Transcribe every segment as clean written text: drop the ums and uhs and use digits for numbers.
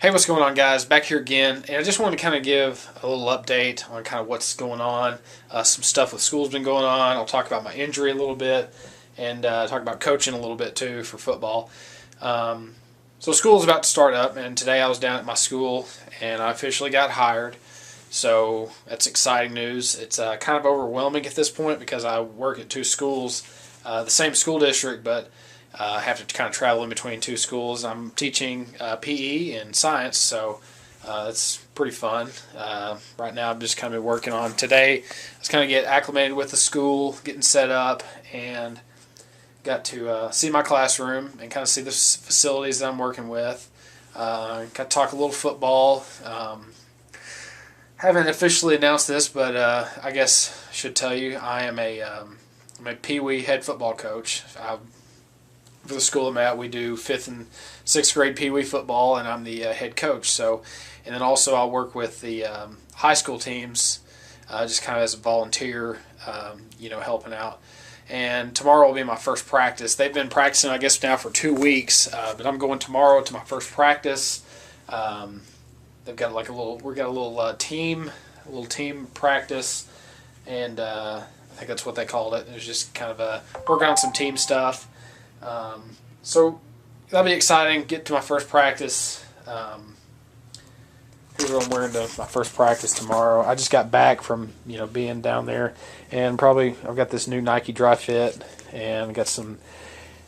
Hey, what's going on, guys? Back here again, and I just wanted to kind of give a little update on kind of what's going on. Some stuff with school's been going on. I'll talk about my injury a little bit, and talk about coaching a little bit too for football. So school's about to start up, and today I was down at my school, and I officially got hired. So that's exciting news. It's kind of overwhelming at this point because I work at two schools, the same school district, but I have to kind of travel in between two schools. I'm teaching PE and science, so it's pretty fun. Right now I'm just kind of working on today. I was kind of get acclimated with the school, getting set up, and got to see my classroom and kind of see the facilities that I'm working with. Got to talk a little football. Haven't officially announced this, but I guess I should tell you I am I'm a Pee Wee head football coach. For the school I'm at, we do 5th and 6th grade Pee Wee football, and I'm the head coach. So, and then also I'll work with the high school teams, just kind of as a volunteer, helping out. And tomorrow will be my first practice. They've been practicing, I guess, now for 2 weeks, but I'm going tomorrow to my first practice. They've got like we got a little team practice, and I think that's what they called it. It was just kind of working on some team stuff. So that'll be exciting. Get to my first practice. Here's what I'm wearing to my first practice tomorrow. I just got back from being down there, and I've got this new Nike Dry Fit, and got some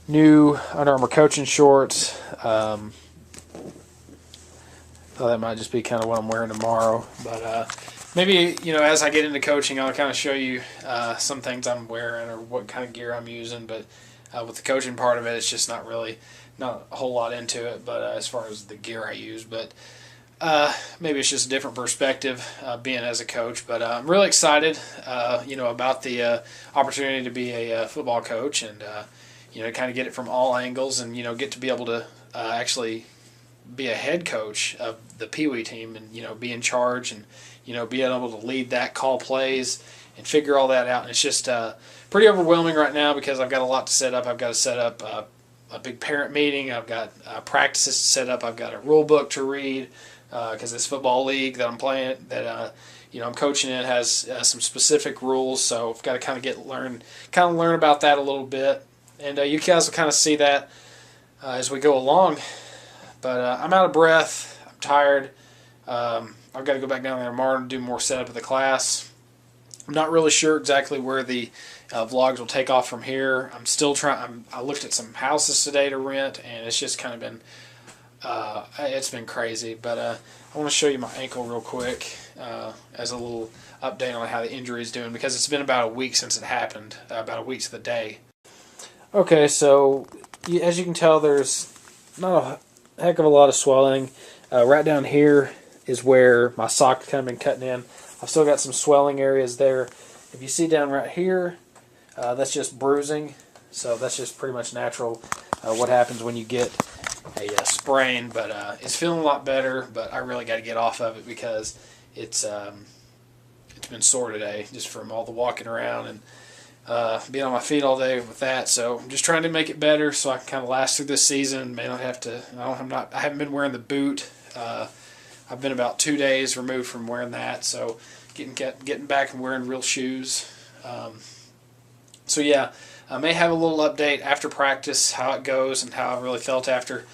new Under Armour coaching shorts. So that might just be kind of what I'm wearing tomorrow. But maybe as I get into coaching, I'll kind of show you some things I'm wearing or what kind of gear I'm using. But with the coaching part of it, it's just not a whole lot into it. But as far as the gear I use, but maybe it's just a different perspective being as a coach. But I'm really excited, about the opportunity to be a football coach, and kind of get it from all angles, and get to be able to actually be a head coach of the Pee Wee team, and be in charge, and being able to lead that, call plays, and figure all that out. And it's just pretty overwhelming right now because I've got a lot to set up. I've got to set up a big parent meeting. I've got practices to set up. I've got a rule book to read because this football league that I'm playing, that I'm coaching in, has some specific rules. So I've got to kind of learn about that a little bit. And you guys will kind of see that as we go along. But I'm out of breath. I'm tired. I've got to go back down there tomorrow and do more setup of the class. I'm not really sure exactly where the vlogs will take off from here. I'm still trying. I looked at some houses today to rent, and it's just kind of been it's been crazy. But I want to show you my ankle real quick as a little update on how the injury is doing, because it's been about a week since it happened, about a week to the day. Okay, so as you can tell, there's not a heck of a lot of swelling. Right down here is where my sock kind of been cutting in. I've still got some swelling areas there. If you see down right here, that's just bruising. So that's just pretty much natural what happens when you get a sprain. But it's feeling a lot better, but I really got to get off of it because it's been sore today just from all the walking around and being on my feet all day with that. So I'm just trying to make it better so I can kind of last through this season. May not have to. I haven't been wearing the boot. I've been about 2 days removed from wearing that, so getting back and wearing real shoes. So yeah, I may have a little update after practice, how it goes and how I really felt after.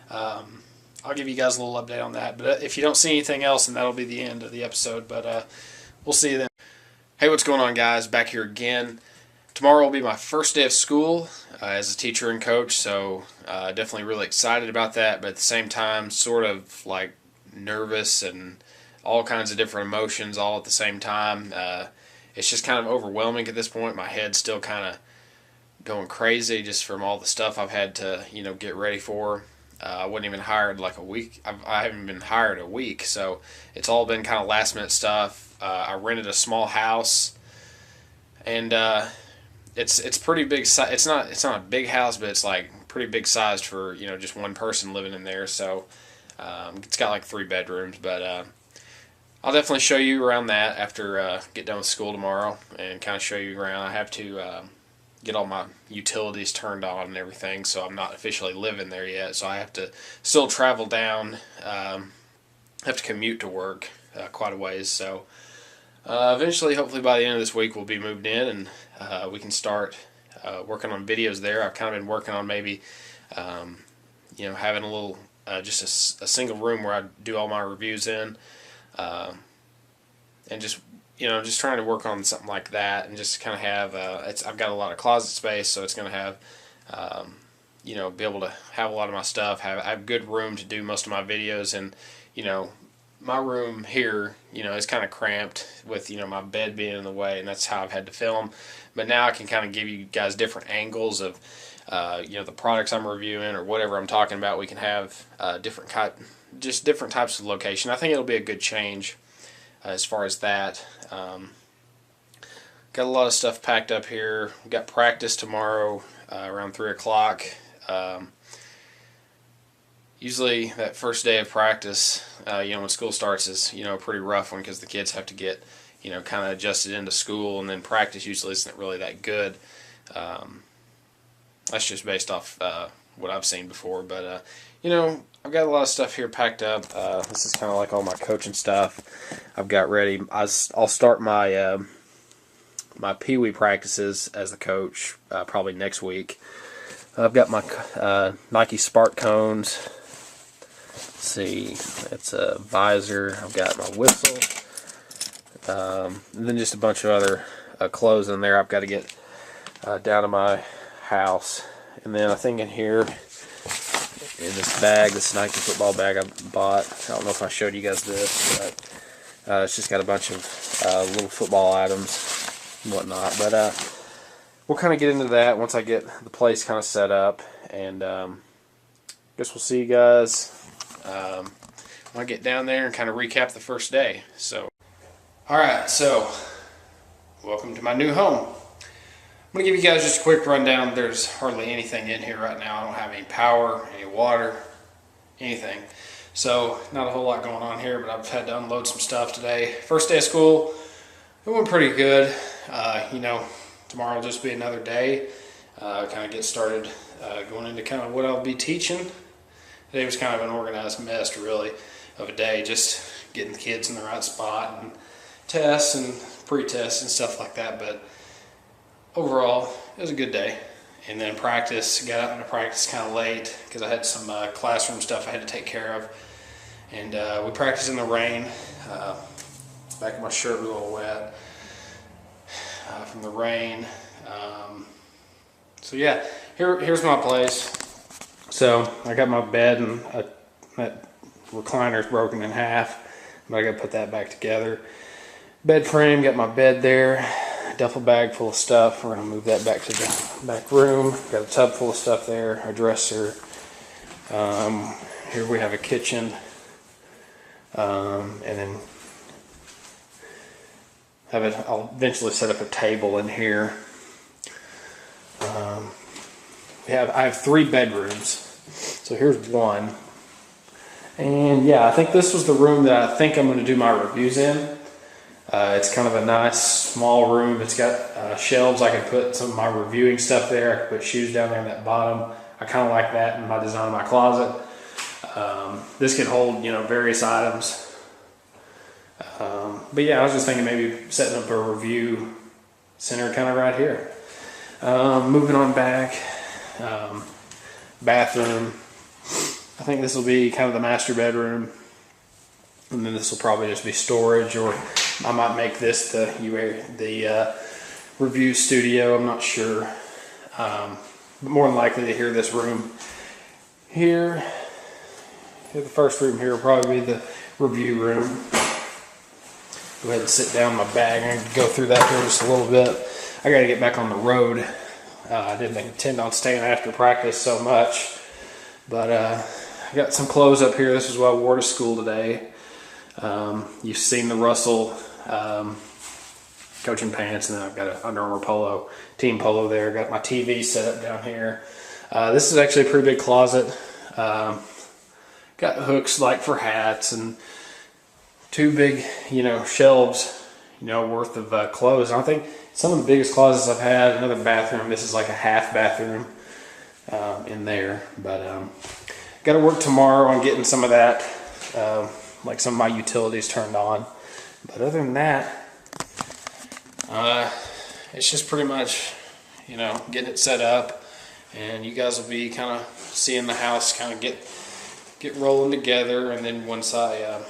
I'll give you guys a little update on that. But if you don't see anything else, then that'll be the end of the episode. But we'll see you then. Hey, what's going on, guys? Back here again. Tomorrow will be my first day of school as a teacher and coach, so definitely really excited about that, but at the same time sort of like nervous and all kinds of different emotions all at the same time. It's just kind of overwhelming at this point. My head's still kind of going crazy just from all the stuff I've had to get ready for. I wasn't even hired like a week. I haven't been hired a week, so it's all been kind of last minute stuff. I rented a small house, and it's pretty big. It's not a big house, but it's like pretty big sized for just one person living in there. So it's got like 3 bedrooms, but I'll definitely show you around that after get done with school tomorrow and kind of show you around. I have to get all my utilities turned on and everything, so I'm not officially living there yet. So I have to still travel down, have to commute to work quite a ways. So eventually, hopefully by the end of this week, we'll be moved in and we can start working on videos there. I've kind of been working on maybe, having a little, just a single room where I do all my reviews in, and just trying to work on something like that, and just kind of have, I've got a lot of closet space, so it's going to have, be able to have a lot of my stuff, I have good room to do most of my videos, and, my room here, is kind of cramped with, my bed being in the way, and that's how I've had to film. But now I can kind of give you guys different angles of, the products I'm reviewing or whatever I'm talking about. We can have different types of location. I think it'll be a good change as far as that. Got a lot of stuff packed up here. We've got practice tomorrow around 3 o'clock. Usually that first day of practice, when school starts, is a pretty rough one because the kids have to get kind of adjusted into school, and then practice usually isn't really that good. That's just based off what I've seen before, but I've got a lot of stuff here packed up. This is kind of like all my coaching stuff I've got ready. I'll start my my Pee Wee practices as a coach probably next week. I've got my Nike Spark cones. Let's see, it's a visor. I've got my whistle, and then just a bunch of other clothes in there I've got to get down to my house. And then I think in here, in this bag, this Nike football bag I bought, I don't know if I showed you guys this, but it's just got a bunch of little football items and whatnot. But we'll kind of get into that once I get the place kind of set up, and guess we'll see you guys when I get down there and kind of recap the first day. So, alright, so welcome to my new home. I'm going to give you guys just a quick rundown. There's hardly anything in here right now. I don't have any power, any water, anything. So not a whole lot going on here, but I've had to unload some stuff today. First day of school, it went pretty good. Tomorrow will just be another day. Kind of get started going into kind of what I'll be teaching. Today was kind of an organized mess, really, of a day, just getting the kids in the right spot and tests and pre-tests and stuff like that. But overall, it was a good day. And then practice, got out into practice kind of late because I had some classroom stuff I had to take care of. And we practiced in the rain. Back of my shirt was a little wet from the rain. So yeah, here's my place. So I got my bed, and that recliner's broken in half, but I got to put that back together. Bed frame, got my bed there. Duffel bag full of stuff. We're going to move that back to the back room. Got a tub full of stuff there, a dresser. Here we have a kitchen. And then I'll eventually set up a table in here. I have 3 bedrooms. So here's one. And yeah, I think this was the room that I think I'm going to do my reviews in. It's kind of a nice small room. It's got shelves. I can put some of my reviewing stuff there. I can put shoes down there in that bottom. I kind of like that in my design of my closet. This can hold, various items. But yeah, I was just thinking maybe setting up a review center kind of right here. Moving on back, bathroom. I think this will be kind of the master bedroom, and then this will probably just be storage, or I might make this the review studio. I'm not sure, but more than likely to hear this room here. The first room here will probably be the review room. Go ahead and sit down my bag and go through that here just a little bit. I got to get back on the road. I didn't intend on staying after practice so much, but I got some clothes up here. This is what I wore to school today. You've seen the Russell coaching pants, and then I've got an Under Armour polo, team polo there. Got my TV set up down here. This is actually a pretty big closet. Got hooks like for hats, and 2 big, shelves, worth of clothes. And I think some of the biggest closets I've had. Another bathroom. This is like a half bathroom in there. But got to work tomorrow on getting some of that, like some of my utilities turned on. But other than that, it's just pretty much, you know, getting it set up. And you guys will be kind of seeing the house kind of get rolling together. And then once I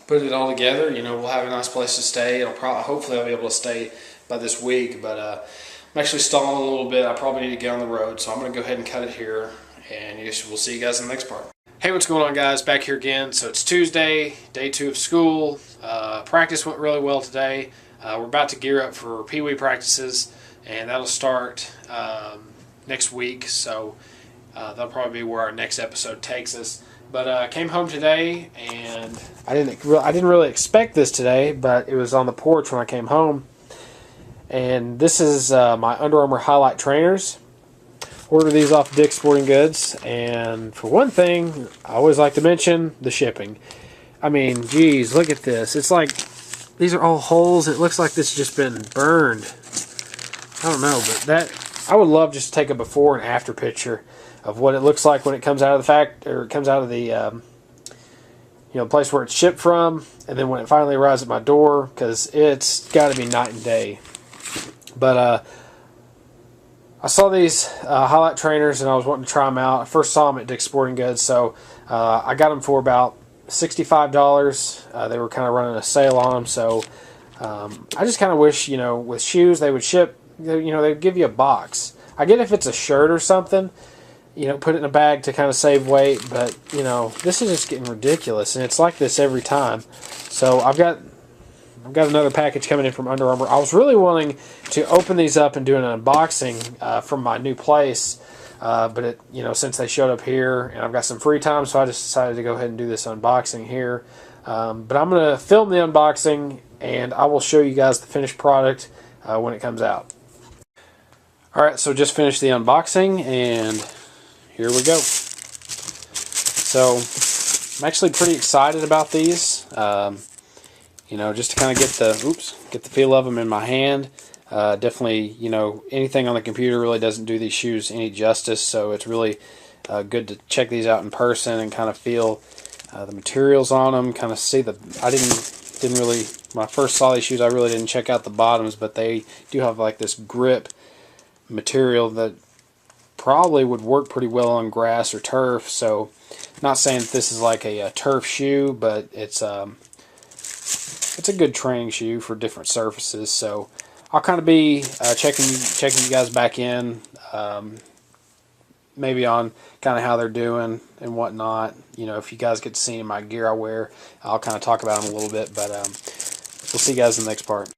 put it all together, you know, we'll have a nice place to stay. Hopefully I'll be able to stay by this week. But I'm actually stalling a little bit. I probably need to get on the road, so I'm going to go ahead and cut it here. And we'll see you guys in the next part. Hey, what's going on, guys? Back here again. So it's Tuesday, day 2 of school. Practice went really well today. We're about to gear up for Pee Wee practices, and that'll start next week, so that'll probably be where our next episode takes us. But I came home today, and I didn't really expect this today, but it was on the porch when I came home. And this is my Under Armour Highlight trainers. Ordered these off Dick's Sporting Goods, and for one thing, I always like to mention the shipping. I mean, geez, look at this. It's like these are all holes. It looks like this has just been burned. I don't know, but I would love just to take a before and after picture of what it looks like when it comes out of the place where it's shipped from, and then when it finally arrives at my door, because it's got to be night and day. But I saw these highlight trainers, and I was wanting to try them out. I first saw them at Dick's Sporting Goods, so I got them for about $65. They were kind of running a sale on them, so I just kind of wish, you know, with shoes they would ship. You know, they'd give you a box. I get if it's a shirt or something, you know, put it in a bag to kind of save weight, but, you know, this is just getting ridiculous, and it's like this every time. So I've got another package coming in from Under Armour. I was really wanting to open these up and do an unboxing from my new place, but since they showed up here and I've got some free time, so I just decided to go ahead and do this unboxing here. But I'm going to film the unboxing, and I will show you guys the finished product when it comes out. Alright, so just finished the unboxing, and here we go. So I'm actually pretty excited about these. You know, just to kind of get the feel of them in my hand. Definitely, you know, anything on the computer really doesn't do these shoes any justice, so it's really good to check these out in person and kind of feel the materials on them, kind of see I didn't really, when I first saw these shoes, I really didn't check out the bottoms, but they do have like this grip material that probably would work pretty well on grass or turf. So not saying that this is like a turf shoe, but it's a good training shoe for different surfaces. So I'll kind of be checking you guys back in, maybe on kind of how they're doing and whatnot. You know, if you guys get to see my gear I wear, I'll kind of talk about them a little bit. But we'll see you guys in the next part.